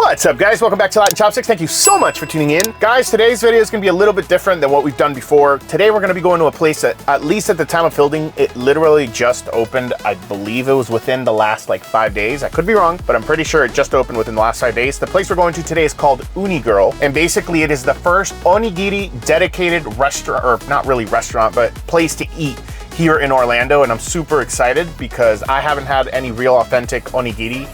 What's up, guys? Welcome back to Latin Chopsticks. Thank you so much for tuning in. Guys, today's video is going to be a little bit different than what we've done before. Today, we're going to be going to a place that, at least at the time of filming, it literally just opened. I believe it was within the last, 5 days. I could be wrong, but I'm pretty sure it just opened within the last 5 days. The place we're going to today is called Uni Girl, and basically, it is the first onigiri dedicated restaurant, or not really restaurant, but place to eat here in Orlando, and I'm super excited because I haven't had any real authentic onigiri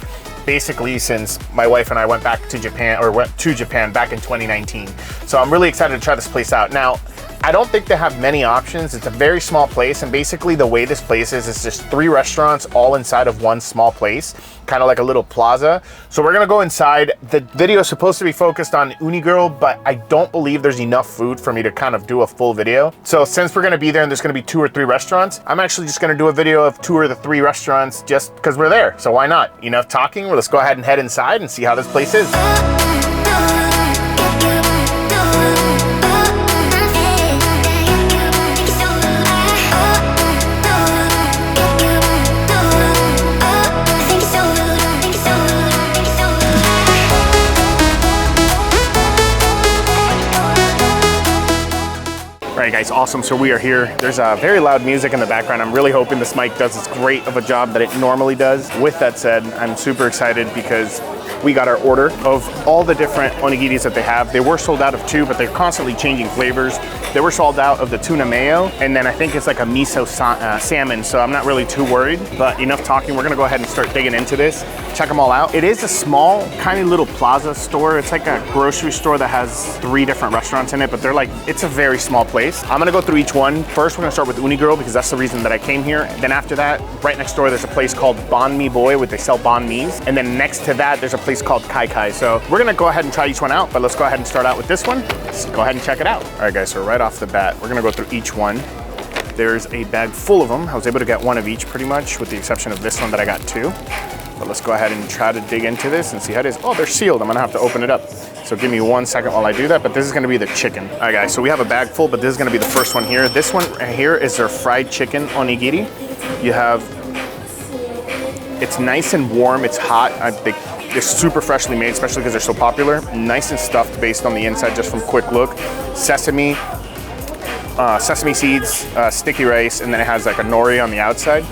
basically since my wife and I went to Japan back in 2019. So I'm really excited to try this place out. Now, I don't think they have many options. It's a very small place, and basically the way this place is just 3 restaurants all inside of one small place, kind of like a little plaza. So we're gonna go inside. The video is supposed to be focused on Uni Girl, but I don't believe there's enough food for me to kind of do a full video. So since we're gonna be there and there's gonna be 2 or 3 restaurants, I'm actually just gonna do a video of 2 or 3 restaurants just because we're there. So why not? Enough talking, well, let's go ahead and head inside and see how this place is. All right, guys, awesome. So we are here. There's very loud music in the background. I'm really hoping this mic does as great of a job that it normally does. With that said, I'm super excited because we got our order of all the different onigiris that they have. They were sold out of 2, but they're constantly changing flavors. They were sold out of the tuna mayo, and then I think it's like a miso salmon, so I'm not really too worried. But enough talking, we're gonna go ahead and start digging into this. Check them all out. It is a small, tiny little plaza store. It's like a grocery store that has 3 different restaurants in it, but it's a very small place. I'm gonna go through each one. First, we're gonna start with Uni Girl because that's the reason that I came here. Then after that, right next door, there's a place called Bahn Mi Boy where they sell banh mi's. And then next to that, there's a place called Kai Kai. So we're gonna go ahead and try each one out, but let's go ahead and start out with this one. Let's go ahead and check it out. All right, guys, so right off the bat, we're gonna go through each one. There's a bag full of them. I was able to get 1 of each pretty much, with the exception of this one that I got 2. But let's go ahead and try to dig into this and see how it is. Oh, they're sealed. I'm gonna have to open it up. So give me 1 second while I do that, but this is gonna be the chicken. All right, guys, so we have a bag full, but this is gonna be the first one here. This one here is their fried chicken onigiri. It's nice and warm, it's hot. They're super freshly made, especially because they're so popular. Nice and stuffed based on the inside, just from quick look. Sesame seeds, sticky rice, and then it has like a nori on the outside.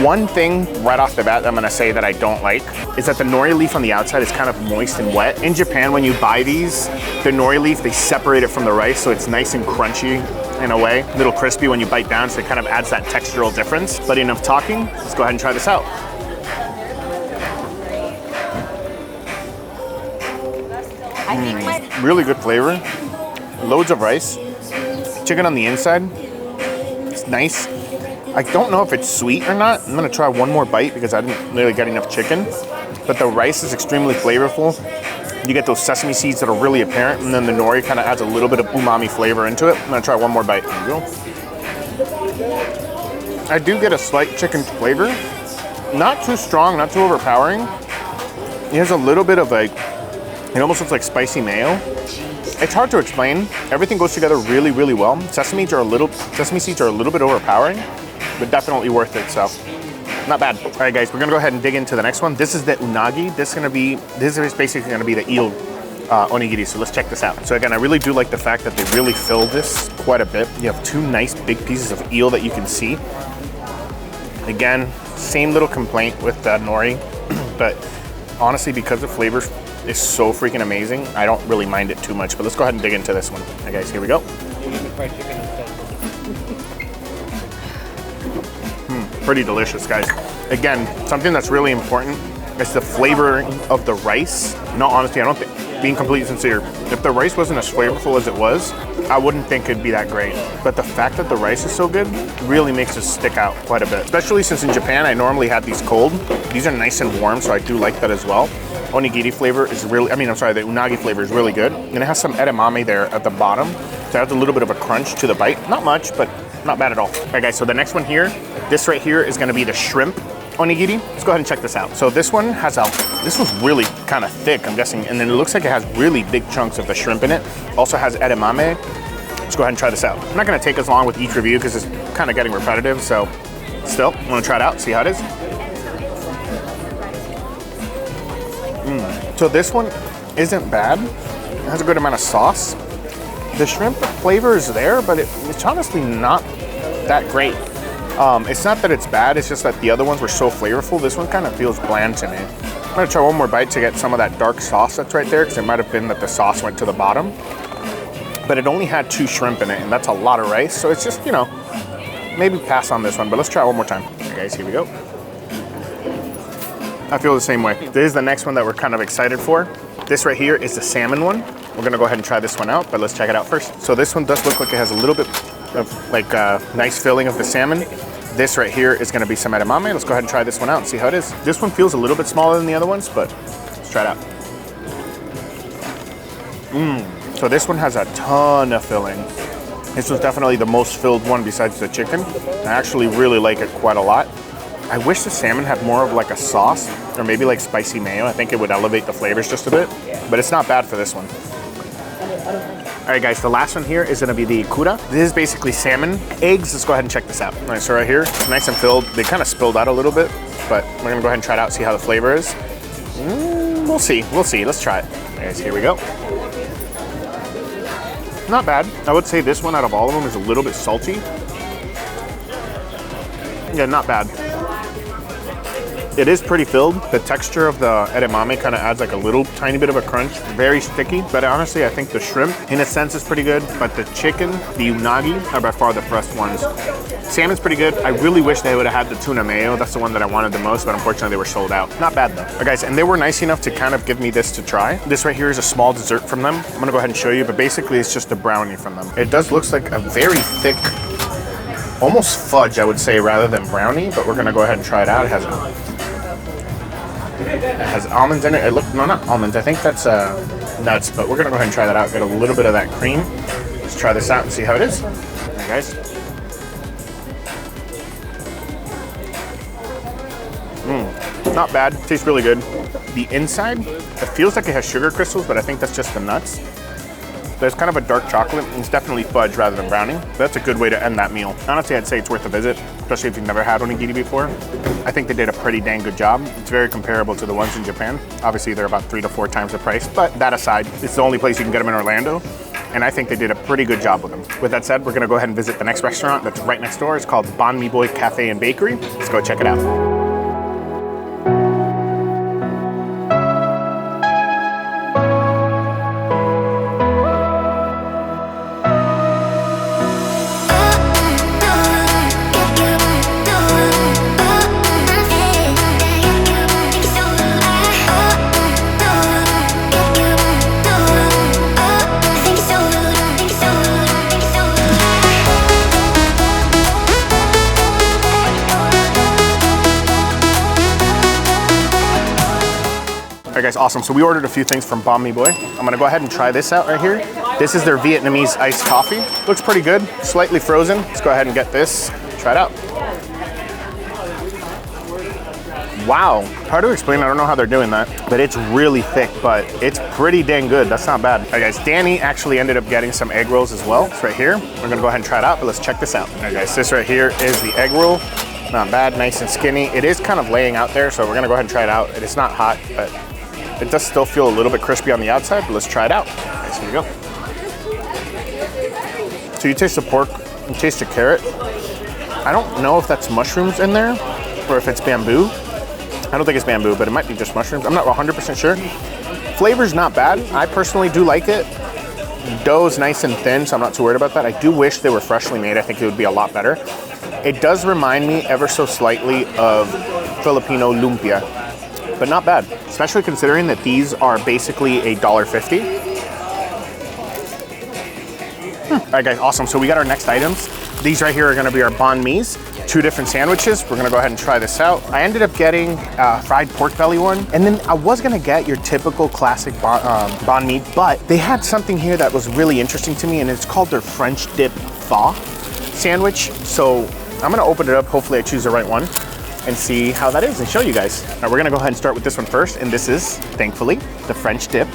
One thing right off the bat that I'm gonna say that I don't like is that the nori leaf on the outside is kind of moist and wet. In Japan, when you buy these, the nori leaf, they separate it from the rice, so it's nice and crunchy in a way, a little crispy when you bite down, so it kind of adds that textural difference. But enough talking, let's go ahead and try this out. Really good flavor, loads of rice, chicken on the inside, it's nice. I don't know if it's sweet or not. I'm gonna try 1 more bite because I didn't really get enough chicken, but the rice is extremely flavorful. You get those sesame seeds that are really apparent, and then the nori kind of adds a little bit of umami flavor into it. I'm gonna try 1 more bite. Here we go. I do get a slight chicken flavor, not too strong, not too overpowering. It has a little bit of it almost looks like spicy mayo. It's hard to explain. Everything goes together really, really well. Sesame seeds are a little bit overpowering, but definitely worth it, so not bad. All right, guys, we're gonna go ahead and dig into the next one. This is the unagi. This is basically gonna be the eel onigiri, so let's check this out. So again, I really do like the fact that they really fill this quite a bit. You have 2 nice big pieces of eel that you can see. Again, same little complaint with the nori, but honestly, because the flavor is so freaking amazing, I don't really mind it too much. But let's go ahead and dig into this one. All right, guys, here we go. Pretty delicious, guys. Again, something that's really important is the flavor of the rice. No, honestly, I don't think, being completely sincere, if the rice wasn't as flavorful as it was, I wouldn't think it'd be that great. But the fact that the rice is so good really makes it stick out quite a bit. Especially since in Japan, I normally have these cold. These are nice and warm, so I do like that as well. Onigiri flavor is really, the unagi flavor is really good. And it has some edamame there at the bottom. So it adds a little bit of a crunch to the bite. Not much, but not bad at all. All right, guys, so the next one here, this right here is gonna be the shrimp onigiri. Let's go ahead and check this out. So this one has this was really kind of thick, I'm guessing, and then it looks like it has really big chunks of the shrimp in it. Also has edamame. Let's go ahead and try this out. I'm not gonna take as long with each review because it's kind of getting repetitive, so still, I'm gonna try it out, see how it is. So this one isn't bad. It has a good amount of sauce. The shrimp flavor is there, but it's honestly not that great. It's not that it's bad, it's just that the other ones were so flavorful. This one kind of feels bland to me. I'm gonna try one more bite to get some of that dark sauce that's right there, because it might have been that the sauce went to the bottom. But it only had 2 shrimp in it, and that's a lot of rice. So it's just, you know, maybe pass on this one, but let's try one more time. Okay, guys, here we go. I feel the same way. This is the next one that we're kind of excited for. This right here is the salmon one. We're gonna go ahead and try this one out, but let's check it out first. So this one does look like it has a little bit of like nice filling of the salmon. This right here is gonna be some edamame. Let's go ahead and try this one out and see how it is. This one feels a little bit smaller than the other ones, but let's try it out. So this one has a ton of filling. This was definitely the most filled one besides the chicken. I actually really like it quite a lot. I wish the salmon had more of like a sauce or maybe like spicy mayo. I think it would elevate the flavors just a bit, but it's not bad for this one. All right, guys, the last one here is gonna be the kura. This is basically salmon eggs. Let's go ahead and check this out. All right, so right here, it's nice and filled. They kind of spilled out a little bit, but we're gonna go ahead and try it out, see how the flavor is. We'll see, let's try it. All right, so here we go. Not bad. I would say this one out of all of them is a little bit salty. Yeah, not bad. It is pretty filled. The texture of the edamame kind of adds like a little tiny bit of a crunch. Very sticky, but honestly, I think the shrimp in a sense is pretty good, but the chicken, the unagi, are by far the best ones. Salmon's pretty good. I really wish they would have had the tuna mayo. That's the one that I wanted the most, but unfortunately they were sold out. Not bad though. Right, guys, and they were nice enough to kind of give me this to try. This right here is a small dessert from them. I'm gonna go ahead and show you, but basically it's just a brownie from them. It does looks like a very thick, almost fudge, I would say, rather than brownie, but we're gonna go ahead and try it out. It has almonds in it. No, not almonds. I think that's nuts, but we're gonna go ahead and try that out. Get a little bit of that cream. Let's try this out and see how it is. All right, guys. Not bad. Tastes really good. The inside, it feels like it has sugar crystals, but I think that's just the nuts. There's kind of a dark chocolate. It's definitely fudge rather than brownie. That's a good way to end that meal. Honestly, I'd say it's worth a visit, especially if you've never had onigiri before. I think they did a pretty dang good job. It's very comparable to the ones in Japan. Obviously, they're about 3 to 4 times the price, but that aside, it's the only place you can get them in Orlando, and I think they did a pretty good job with them. With that said, we're gonna go ahead and visit the next restaurant that's right next door. It's called Bahn Mi Boy Cafe and Bakery. Let's go check it out. All right, guys, awesome. So we ordered a few things from Bahn Mi Boy. I'm gonna go ahead and try this out right here. This is their Vietnamese iced coffee. Looks pretty good, slightly frozen. Let's go ahead and get this, try it out. Wow, hard to explain. I don't know how they're doing that, but it's really thick, but it's pretty dang good. That's not bad. All right, guys, Danny actually ended up getting some egg rolls as well. It's right here. We're gonna go ahead and try it out, but let's check this out. All right, guys, this right here is the egg roll. Not bad, nice and skinny. It is kind of laying out there, so we're gonna go ahead and try it out. It's not hot, but it does still feel a little bit crispy on the outside, but let's try it out. All right, so here we go. So you taste the pork, you taste the carrot. I don't know if that's mushrooms in there or if it's bamboo. I don't think it's bamboo, but it might be just mushrooms. I'm not 100% sure. Flavor's not bad. I personally do like it. Dough's nice and thin, so I'm not too worried about that. I do wish they were freshly made. I think it would be a lot better. It does remind me ever so slightly of Filipino lumpia, but not bad, especially considering that these are basically $1.50. All right, guys, awesome. So we got our next items. These right here are gonna be our banh mi's, 2 different sandwiches. We're gonna go ahead and try this out. I ended up getting a fried pork belly one, and then I was gonna get your typical classic banh mi, but they had something here that was really interesting to me, and it's called their French dip pho sandwich. So I'm gonna open it up, hopefully I choose the right one, and see how that is and show you guys. Now we're gonna go ahead and start with this one first, and this is, thankfully, the French dip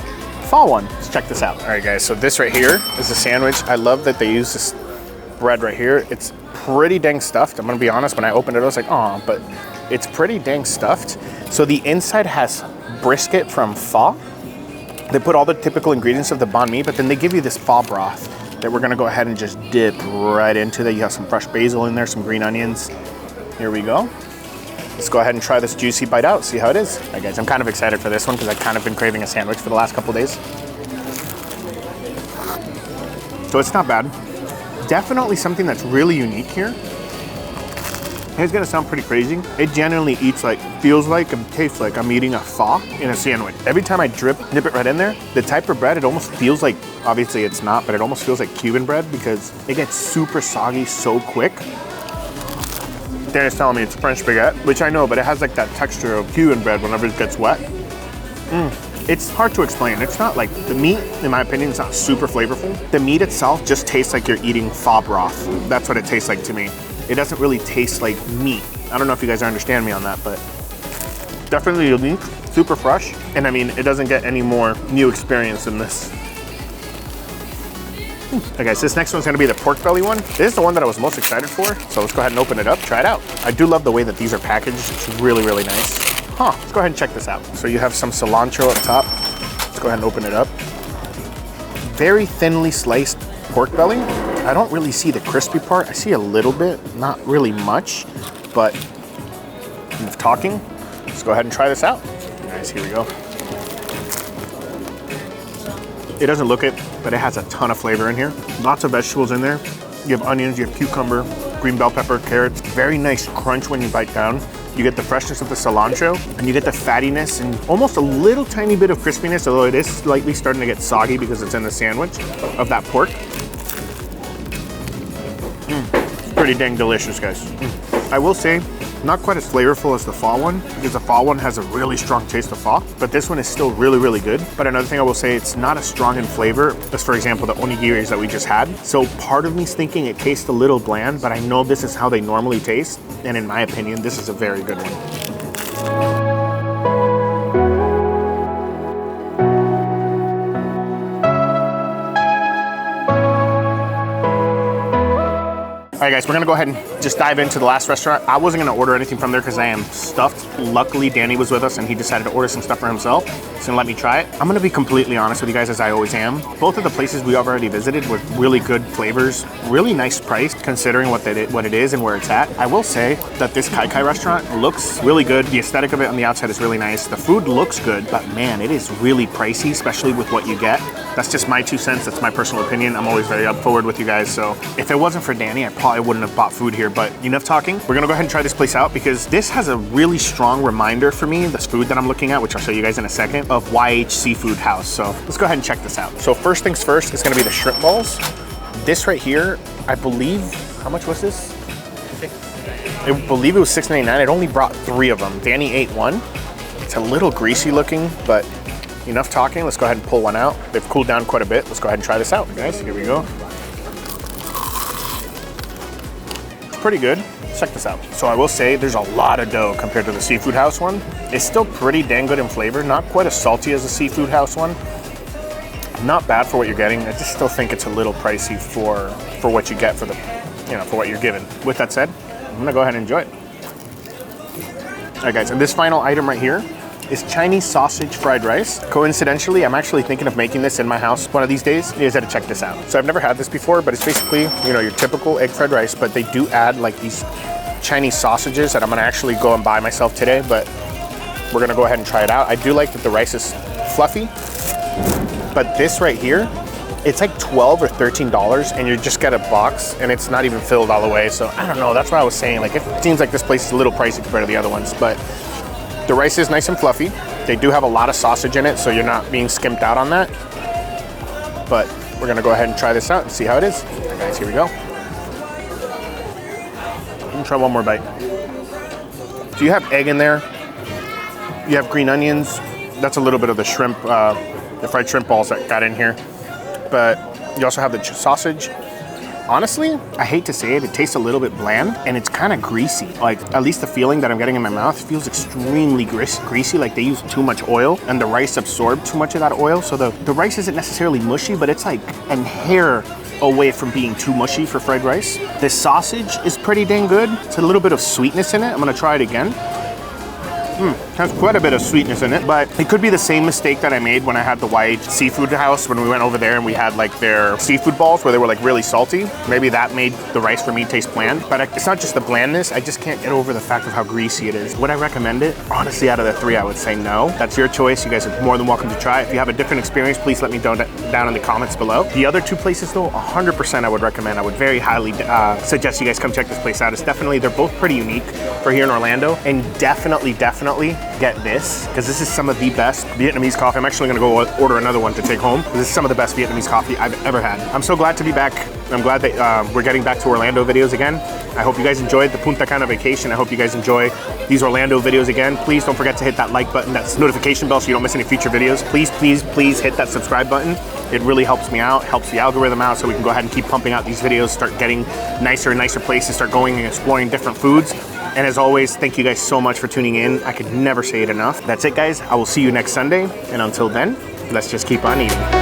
pho one. Let's check this out. All right, guys, so this right here is the sandwich. I love that they use this bread right here. It's pretty dang stuffed. I'm gonna be honest, when I opened it, I was like, oh, but it's pretty dang stuffed. So the inside has brisket from pho, They put all the typical ingredients of the banh mi, but then they give you this pho broth that we're gonna go ahead and just dip right into that. You have some fresh basil in there, some green onions. Here we go. Let's go ahead and try this juicy bite out, see how it is. All right, guys, I'm kind of excited for this one because I've kind of been craving a sandwich for the last couple days. So it's not bad. Definitely something that's really unique here. It's gonna sound pretty crazy. It genuinely feels like and tastes like I'm eating a pho in a sandwich. Every time I nip it right in there, the type of bread, it almost feels like, obviously it's not, but it almost feels like Cuban bread because it gets super soggy so quick. Danny's telling me it's French baguette, which I know, but it has like that texture of Cuban bread whenever it gets wet. It's hard to explain. It's not like, the meat, in my opinion, is not super flavorful. The meat itself just tastes like you're eating pho broth. That's what it tastes like to me. It doesn't really taste like meat. I don't know if you guys understand me on that, but definitely unique, super fresh. And I mean, it doesn't get any more new experience than this. Okay, guys, this next one's gonna be the pork belly one. This is the one that I was most excited for. So let's go ahead and open it up, try it out. I do love the way that these are packaged. It's really, really nice. Let's go ahead and check this out. So you have some cilantro up top. Let's go ahead and open it up. Very thinly sliced pork belly. I don't really see the crispy part. I see a little bit, not really much, but enough talking. Let's go ahead and try this out. Guys, here we go. It doesn't look it, but it has a ton of flavor in here. Lots of vegetables in there. You have onions, you have cucumber, green bell pepper, carrots. Very nice crunch when you bite down. You get the freshness of the cilantro, and you get the fattiness and almost a little tiny bit of crispiness, although it is slightly starting to get soggy because it's in the sandwich of that pork. Pretty dang delicious, guys. I will say, not quite as flavorful as the pho one, because the pho one has a really strong taste of pho, but this one is still really, really good. But another thing I will say, it's not as strong in flavor as, for example, the onigiris that we just had. So part of me's thinking it tastes a little bland, but I know this is how they normally taste. And in my opinion, this is a very good one. All right, guys, we're gonna go ahead and just dive into the last restaurant. I wasn't gonna order anything from there because I am stuffed. Luckily, Danny was with us and he decided to order some stuff for himself. He's gonna let me try it. I'm gonna be completely honest with you guys, as I always am. Both of the places we have already visited with really good flavors, really nice price considering what it is and where it's at. I will say that this Kai Kai restaurant looks really good. The aesthetic of it on the outside is really nice. The food looks good, but man, it is really pricey, especially with what you get. That's just my 2 cents. That's my personal opinion. I'm always very up forward with you guys. So if it wasn't for Danny, I probably wouldn't have bought food here, but enough talking. We're gonna go ahead and try this place out because this has a really strong reminder for me, this food that I'm looking at, which I'll show you guys in a second, of YH Seafood House. So let's go ahead and check this out. So first things first, it's gonna be the shrimp balls. This right here, I believe, how much was this? I believe it was $6.99. It only brought 3 of them. Danny ate one. It's a little greasy looking, but enough talking. Let's go ahead and pull one out. They've cooled down quite a bit. Let's go ahead and try this out, guys. Here we go. Pretty good. Check this out. So I will say there's a lot of dough compared to the Seafood House one. It's still pretty dang good in flavor. Not quite as salty as the Seafood House one. Not bad for what you're getting. I just still think it's a little pricey for what you get for the, for what you're given. With that said, I'm gonna go ahead and enjoy it. All right, guys, and this final item right here is Chinese sausage fried rice. Coincidentally, I'm actually thinking of making this in my house one of these days. You guys gotta check this out. So I've never had this before, but it's basically, your typical egg fried rice, but they do add like these Chinese sausages that I'm gonna actually go and buy myself today, but we're gonna go ahead and try it out. I do like that the rice is fluffy, but this right here, it's like $12 or $13 and you just get a box and it's not even filled all the way. So I don't know, that's what I was saying. Like, it seems like this place is a little pricey compared to the other ones, but the rice is nice and fluffy. They do have a lot of sausage in it, so you're not being skimped out on that. But we're gonna go ahead and try this out and see how it is. All right, guys, here we go. I'm gonna try one more bite. So you have egg in there. You have green onions. That's a little bit of the shrimp, the fried shrimp balls that got in here. But you also have the sausage. Honestly, I hate to say it, it tastes a little bit bland and it's kind of greasy. Like, at least the feeling that I'm getting in my mouth feels extremely greasy, like they use too much oil and the rice absorbed too much of that oil. So the rice isn't necessarily mushy, but it's like a hair away from being too mushy for fried rice. The sausage is pretty dang good. It's a little bit of sweetness in it. I'm gonna try it again. has quite a bit of sweetness in it, but it could be the same mistake that I made when I had the YH seafood house when we went over there and we had like their seafood balls where they were like really salty. Maybe that made the rice for me taste bland, but it's not just the blandness. I just can't get over the fact of how greasy it is. Would I recommend it? Honestly, out of the 3, I would say no. That's your choice. You guys are more than welcome to try it. If you have a different experience, please let me know down in the comments below. The other 2 places though, 100% I would recommend. I would very highly suggest you guys come check this place out. It's definitely, they're both pretty unique for here in Orlando, and definitely get this, because this is some of the best Vietnamese coffee. I'm actually gonna go order another one to take home. This is some of the best Vietnamese coffee I've ever had. I'm so glad to be back. I'm glad that we're getting back to Orlando videos again. I hope you guys enjoyed the Punta Cana vacation. I hope you guys enjoy these Orlando videos again. Please don't forget to hit that like button, that notification bell so you don't miss any future videos. Please hit that subscribe button. It really helps me out, helps the algorithm out, so we can go ahead and keep pumping out these videos, start getting nicer and nicer places, start going and exploring different foods. And as always, thank you guys so much for tuning in. I could never say it enough. That's it, guys. I will see you next Sunday. And until then, let's just keep on eating.